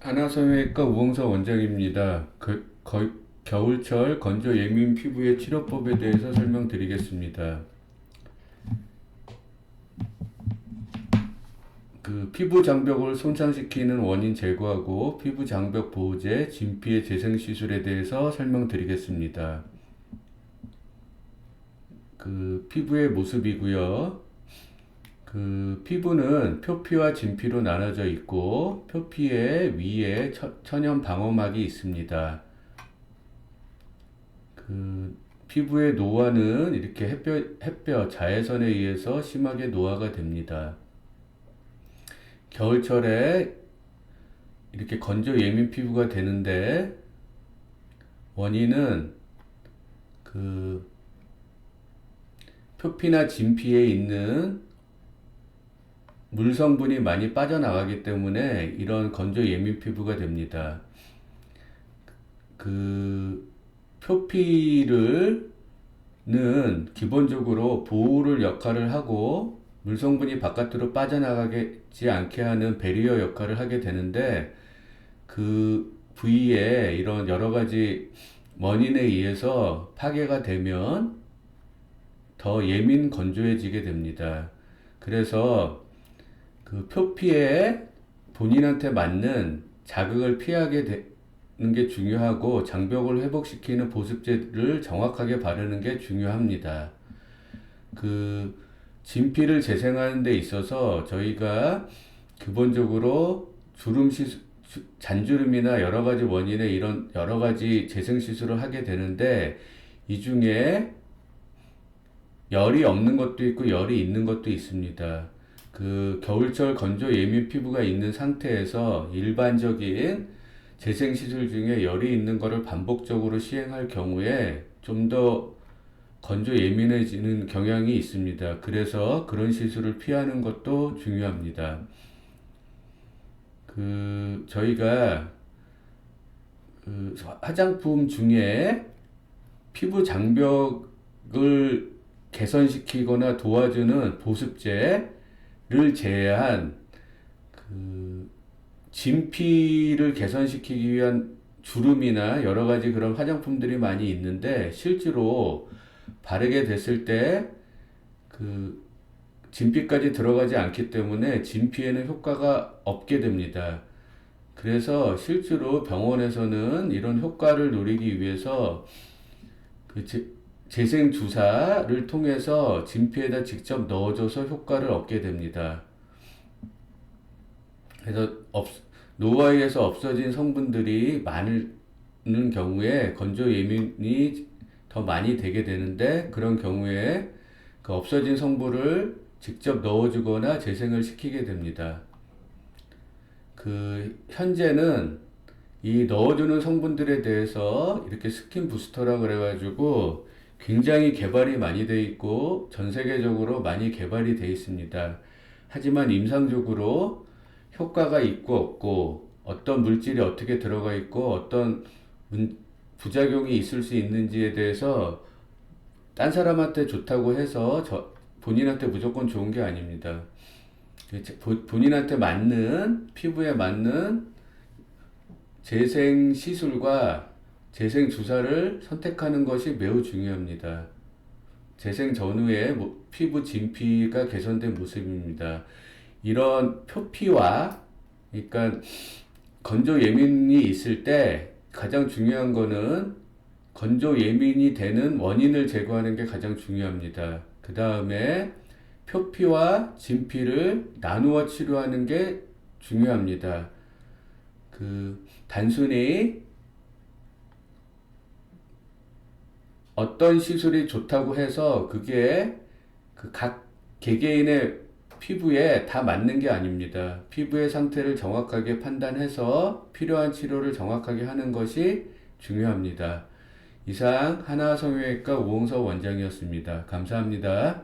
하나성형외과 우홍서 원장입니다. 겨울철 건조 예민 피부의 치료법에 대해서 설명드리겠습니다. 피부 장벽을 손상시키는 원인 제거하고 피부 장벽 보호제, 진피의 재생 시술에 대해서 설명드리겠습니다. 피부의 모습이고요. 피부는 표피와 진피로 나눠져 있고 표피의 위에 천연 방어막이 있습니다. 피부의 노화는 이렇게 햇볕, 자외선에 의해서 심하게 노화가 됩니다. 겨울철에 이렇게 건조 예민 피부가 되는데 원인은 표피나 진피에 있는 물 성분이 많이 빠져나가기 때문에 이런 건조 예민 피부가 됩니다. 표피는 기본적으로 보호를 역할을 하고 물 성분이 바깥으로 빠져나가지 않게 하는 배리어 역할을 하게 되는데 그 부위에 이런 여러 가지 원인에 의해서 파괴가 되면 더 예민 건조해지게 됩니다. 그래서 표피에 본인한테 맞는 자극을 피하게 되는 게 중요하고 장벽을 회복시키는 보습제를 정확하게 바르는 게 중요합니다. 진피를 재생하는 데 있어서 저희가 기본적으로 잔주름이나 여러 가지 원인의 이런 여러 가지 재생 시술을 하게 되는데 이 중에 열이 없는 것도 있고 열이 있는 것도 있습니다. 겨울철 건조 예민 피부가 있는 상태에서 일반적인 재생 시술 중에 열이 있는 것을 반복적으로 시행할 경우에 좀 더 건조 예민해지는 경향이 있습니다. 그래서 그런 시술을 피하는 것도 중요합니다. 저희가 화장품 중에 피부 장벽을 개선시키거나 도와주는 보습제를 제외한 진피를 개선시키기 위한 주름이나 여러 가지 그런 화장품들이 많이 있는데 실제로 바르게 됐을 때 진피까지 들어가지 않기 때문에 진피에는 효과가 없게 됩니다. 그래서 실제로 병원에서는 이런 효과를 노리기 위해서 재생 주사를 통해서 진피에다 직접 넣어줘서 효과를 얻게 됩니다. 그래서 노화에서 없어진 성분들이 많은 경우에 건조 예민이 더 많이 되게 되는데 그런 경우에 없어진 성분을 직접 넣어주거나 재생을 시키게 됩니다. 현재는 이 넣어주는 성분들에 대해서 이렇게 스킨 부스터라 그래가지고 굉장히 개발이 많이 돼 있고 전 세계적으로 많이 개발이 돼 있습니다. 하지만 임상적으로 효과가 있고 없고 어떤 물질이 어떻게 들어가 있고 어떤 부작용이 있을 수 있는지에 대해서 딴 사람한테 좋다고 해서 본인한테 무조건 좋은 게 아닙니다. 본인한테 맞는 피부에 맞는 재생 시술과 재생 주사를 선택하는 것이 매우 중요합니다. 재생 전후의 피부 진피가 개선된 모습입니다. 이런 표피와 그러니까 건조 예민이 있을 때 가장 중요한 거는 건조 예민이 되는 원인을 제거하는 게 가장 중요합니다. 그 다음에 표피와 진피를 나누어 치료하는 게 중요합니다. 단순히 어떤 시술이 좋다고 해서 그게 각 개개인의 피부에 다 맞는 게 아닙니다. 피부의 상태를 정확하게 판단해서 필요한 치료를 정확하게 하는 것이 중요합니다. 이상 하나성형외과 우홍서 원장이었습니다. 감사합니다.